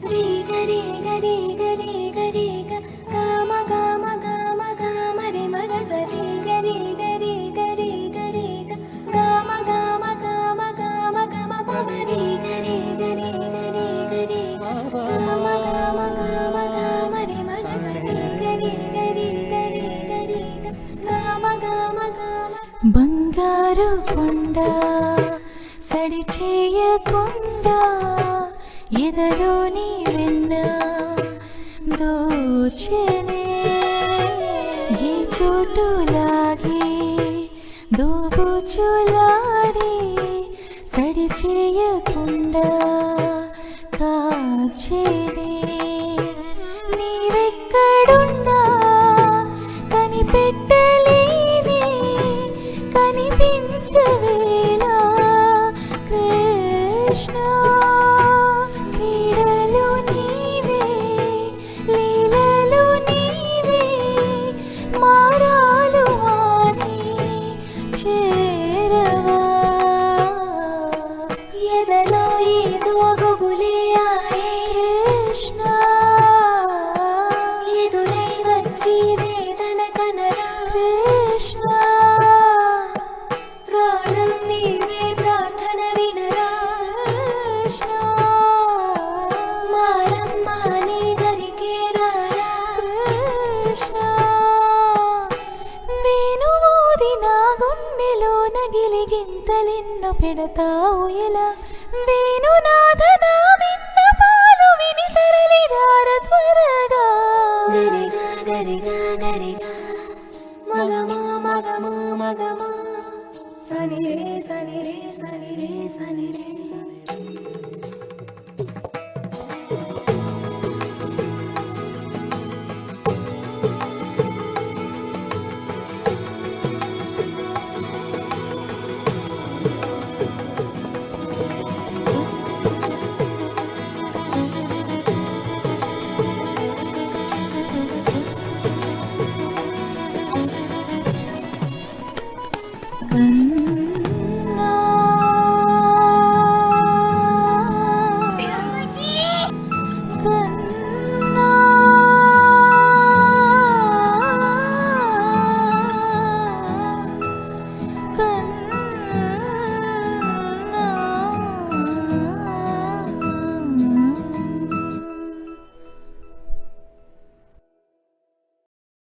రే గరే గరే గరే గరే గమ గమ గమ గమ రే మగ సరి గరే గరే గరే గరే గమ గమ గమ గమ గమ పమ రే గరే గరే గరే గరే గమ గమ గమ గమ రే మగ సరి గరే గరే గరే గరే గమ గమ గమ బంగారు కొండ సడి చేయకుండా ఎదలోని వెన్న దోచెనే ఈ చోటులాగే దోబుచులాడి సడి చేయకుండా కాచేనే నీవెక్కడున్నా కనిపెట్టలేని కనిపించవేలా కృష్ణ క్రీడలు నీవే లీలలు నీవే మారాలు మాని చేరవా ఎదలో ఏదో గుగులే ఆయే కృష్ణ ఎదురై వచ్చి వేదన కనరా కృష్ణ ప్రాణం నీవే ప్రార్థన వినరా కృష్ణ మారమ్మ నీ దరికే రారా కృష్ణ వేణువూది నా గుండెలో నగిలి గింతలెన్నో పెడతావు ఎలా